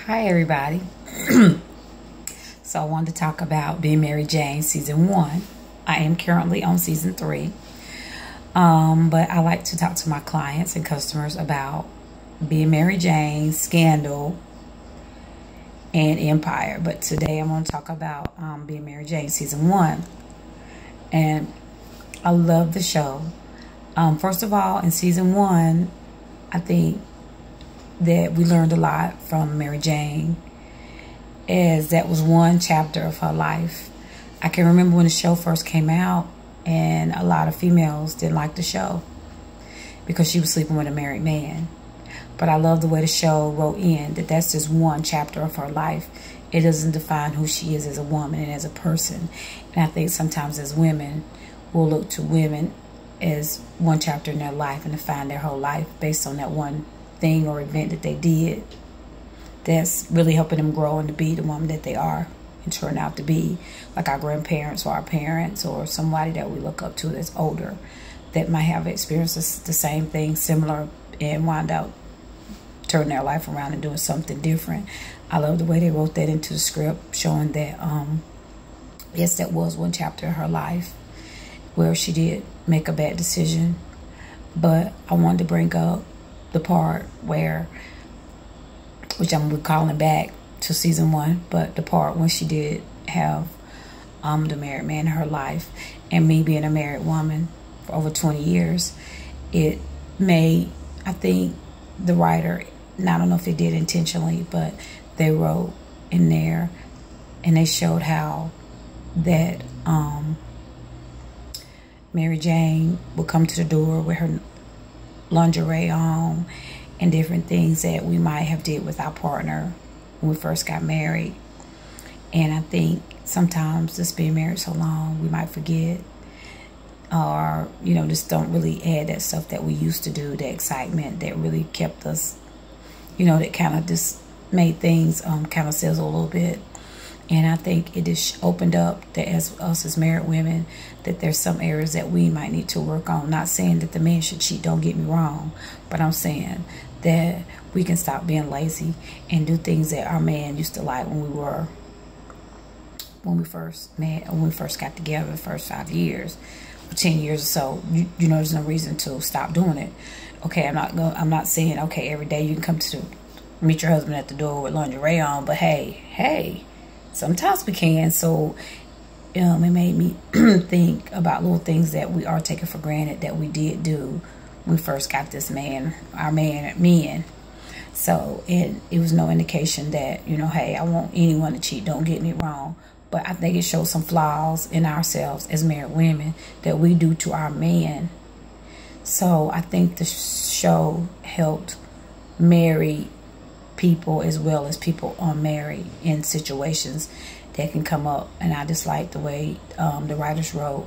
Hi everybody. So I wanted to talk about Being Mary Jane season 1. I am currently on season 3. But I like to talk to my clients and customers about Being Mary Jane, Scandal, and Empire. But today I'm going to talk about Being Mary Jane season 1. And I love the show. First of all, in season 1, I think that we learned a lot from Mary Jane, as that was one chapter of her life. I can remember when the show first came out, and a lot of females didn't like the show because she was sleeping with a married man. But I love the way the show wrote in that that's just one chapter of her life. It doesn't define who she is as a woman and as a person. And I think sometimes as women, we'll look to women as one chapter in their life and define their whole life based on that one thing or event that they did that's really helping them grow and to be the woman that they are and turn out to be, like our grandparents or our parents or somebody that we look up to that's older that might have experienced the same thing, similar, and wind up turning their life around and doing something different. I love the way they wrote that into the script, showing that yes, that was one chapter of her life where she did make a bad decision. But I wanted to bring up the part where, which I'm recalling back to season 1, but the part when she did have the married man in her life, and me being a married woman for over 20 years, it made, I think the writer, and I don't know if they did intentionally, but they wrote in there and they showed how that Mary Jane would come to the door with her lingerie on and different things that we might have did with our partner when we first got married. And I think sometimes just being married so long, we might forget or, you know, just don't really add that stuff that we used to do, the excitement that really kept us, you know, that kind of just made things kind of sizzle a little bit. And I think it just opened up that as us as married women, that there's some areas that we might need to work on. Not saying that the man should cheat, don't get me wrong, but I'm saying that we can stop being lazy and do things that our man used to like when we first met, or when we first got together, the first 5 years, or 10 years or so. You know, there's no reason to stop doing it. Okay, I'm not saying okay every day you can come to meet your husband at the door with lingerie on, but hey. Sometimes we can. So it made me think about little things that we are taking for granted that we did do when we first got this man, our men. So it was no indication that, you know, hey, I want anyone to cheat. Don't get me wrong. But I think it shows some flaws in ourselves as married women that we do to our men. So I think the show helped married people as well as people unmarried in situations that can come up. And I just like the way the writers wrote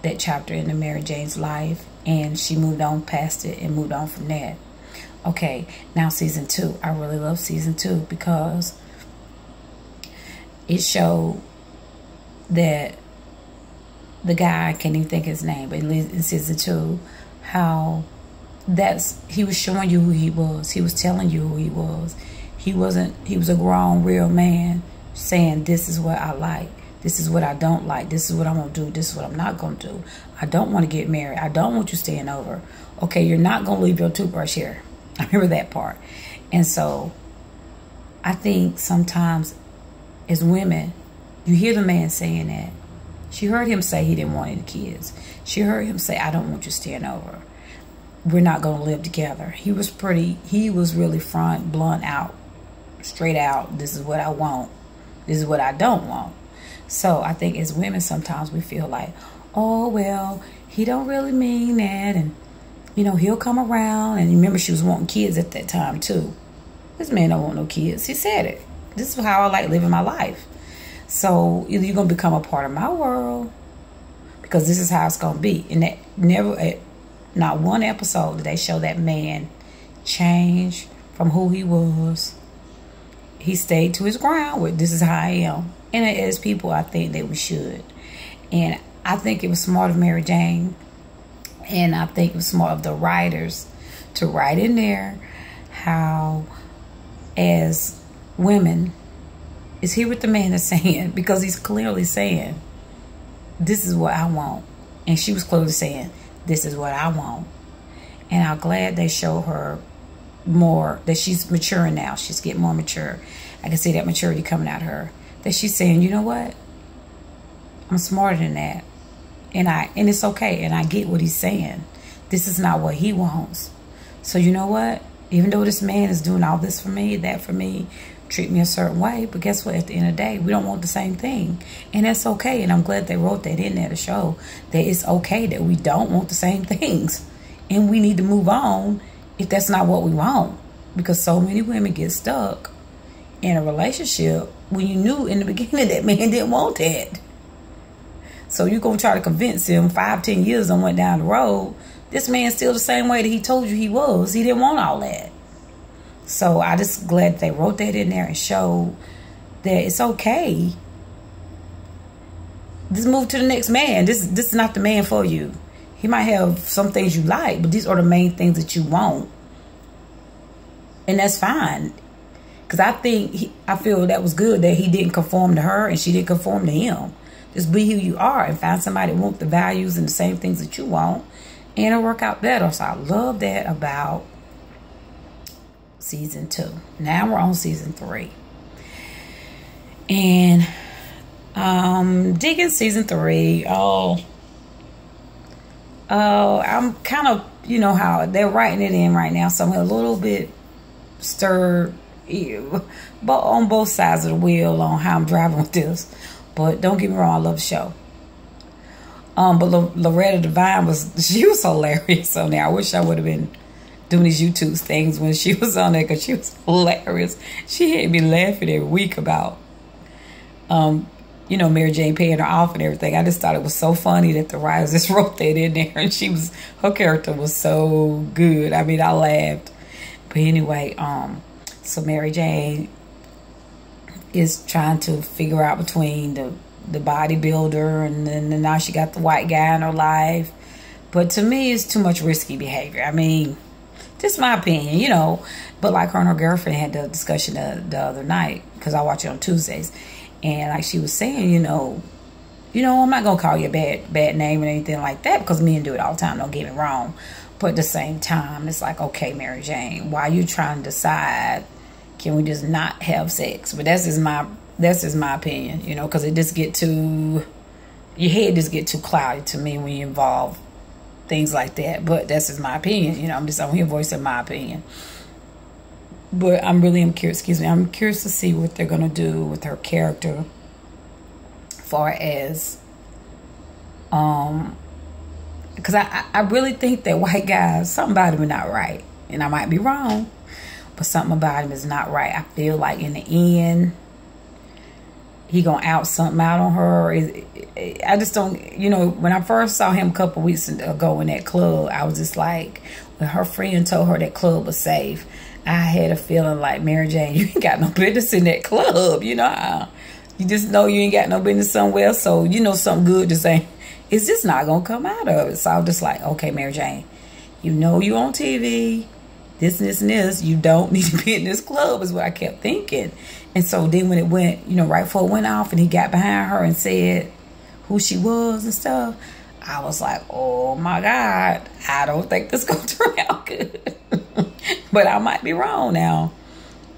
that chapter into Mary Jane's life, and she moved on past it and moved on from that. Okay, now season 2. I really love season 2 because it showed that the guy, I can't even think his name, but in season 2, how he was showing you who he was. He was telling you who he was. He was a grown, real man saying, this is what I like. This is what I don't like. This is what I'm going to do. This is what I'm not going to do. I don't want to get married. I don't want you staying over. Okay, you're not going to leave your toothbrush here. I remember that part. And so I think sometimes as women, you hear the man saying that. She heard him say he didn't want any kids. She heard him say, I don't want you staying over. We're not going to live together. He was really front, blunt out, straight out. This is what I want. This is what I don't want. So I think as women, sometimes we feel like, oh, well, he don't really mean that. And, you know, he'll come around. And remember, she was wanting kids at that time, too. This man don't want no kids. He said it. This is how I like living my life. So either you're going to become a part of my world, because this is how it's going to be. And that not one episode did they show that man change from who he was. He stayed to his ground with, this is how I am. And as people, I think that we should. And I think it was smart of Mary Jane, and I think it was smart of the writers to write in there how as women is hear what the man is saying, because he's clearly saying, this is what I want. And she was clearly saying, this is what I want. And I'm glad they show her more, that she's maturing now. She's getting more mature. I can see that maturity coming out of her. That she's saying, you know what? I'm smarter than that. And it's okay. And I get what he's saying. This is not what he wants. So you know what? Even though this man is doing all this for me, that for me, treat me a certain way, but guess what? At the end of the day, we don't want the same thing. And that's okay. And I'm glad they wrote that in there to show that it's okay that we don't want the same things. And we need to move on if that's not what we want. Because so many women get stuck in a relationship when you knew in the beginning that man didn't want that. So you're going to try to convince him 5-10 years and went down the road. This man's still the same way that he told you he was. He didn't want all that. So I just glad they wrote that in there and showed that it's okay. Just move to the next man. This is not the man for you. He might have some things you like, but these are the main things that you want. And that's fine. Because I feel that was good that he didn't conform to her and she didn't conform to him. Just be who you are and find somebody that wants the values and the same things that you want. And it'll work out better. So I love that about season 2. Now we're on season 3. And digging season 3. I'm kind of, you know how they're writing it in right now. So I'm a little bit stirred but on both sides of the wheel on how I'm driving with this. But don't get me wrong, I love the show. But Loretta Devine she was hilarious on there. I wish I would have been doing these YouTube things when she was on there, because she was hilarious. She had me laughing every week about, you know, Mary Jane paying her off and everything. I just thought it was so funny that the writers just wrote that in there, and her character was so good. I mean, I laughed. But anyway, so Mary Jane is trying to figure out between the bodybuilder and then now she got the white guy in her life. But to me, it's too much risky behavior. I mean, just my opinion, you know. But like her and her girlfriend had the discussion the other night, because I watch it on Tuesdays. And like she was saying, you know, I'm not going to call you a bad name or anything like that, because men do it all the time, don't get me wrong. But at the same time, it's like, okay, Mary Jane, why are you trying to decide, can we just not have sex? But that's just my opinion, you know, because it just your head just get too cloudy to me when you involve things like that. But that's just my opinion, you know. I'm here voicing my opinion. But I'm curious, I'm curious to see what they're going to do with her character, as far as, because I really think that white guys, something about him is not right. And I might be wrong, but something about him is not right. I feel like in the end, he gonna out something out on her. I just don't, you know, when I first saw him a couple weeks ago in that club, I was just like, when her friend told her that club was safe, I had a feeling like, Mary Jane, you ain't got no business in that club, you know. You just know you ain't got no business somewhere, so you know something good just ain't, it's just not gonna come out of it. So I was just like, okay, Mary Jane, you know you on TV, this and this and this, you don't need to be in this club, is what I kept thinking. And so then when it went, you know, right before it went off and he got behind her and said who she was and stuff, I was like, oh my God, I don't think this is going to turn out good. But I might be wrong now.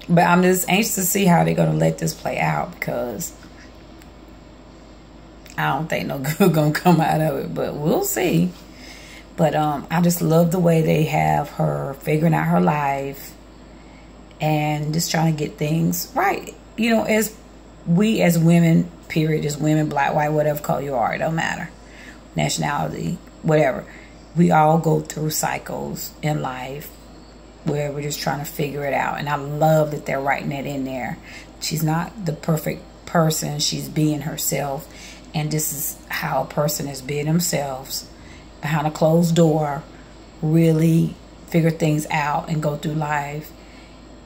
But I'm just anxious to see how they're going to let this play out, because I don't think no good going to come out of it. But we'll see. But I just love the way they have her figuring out her life and just trying to get things right. You know, as women, period, as women, black, white, whatever color you are, it don't matter. Nationality, whatever. We all go through cycles in life where we're just trying to figure it out. And I love that they're writing that in there. She's not the perfect person. She's being herself. And this is how a person is being themselves, behind a closed door, really figure things out and go through life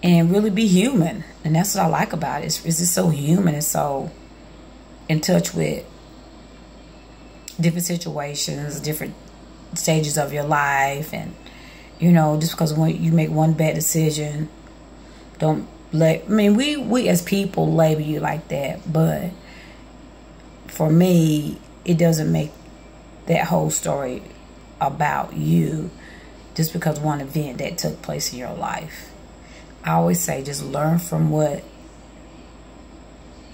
and really be human. And that's what I like about it. It's just so human and so in touch with different situations, different stages of your life. And, you know, just because when you make one bad decision, don't I mean, we as people label you like that, but for me, it doesn't make that whole story about you just because one event that took place in your life. I always say just learn from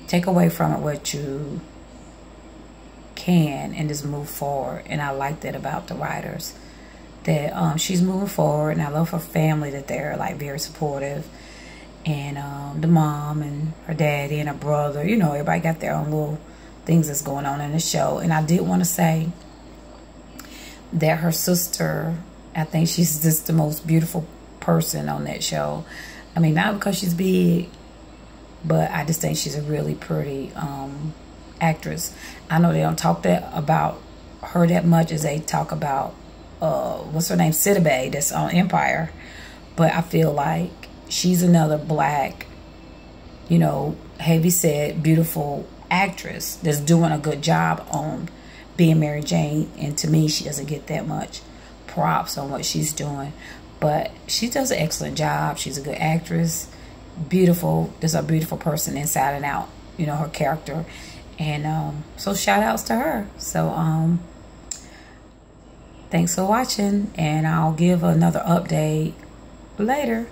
take away from it what you can and just move forward. And I like that about the writers, that she's moving forward, and I love her family, that they're like very supportive. And the mom and her daddy and her brother, you know, everybody got their own little things that's going on in the show. And I did want to say that her sister, I think she's just the most beautiful person on that show. I mean, not because she's big, but I just think she's a really pretty actress. I know they don't talk about her that much as they talk about what's her name, Sidibe, that's on Empire. But I feel like she's another black, you know, heavy set, beautiful actress that's doing a good job on being Mary Jane. And to me, she doesn't get that much props on what she's doing, but she does an excellent job. She's a good actress, beautiful. There's a beautiful person inside and out, you know, her character. And so shout outs to her. So thanks for watching, and I'll give another update later.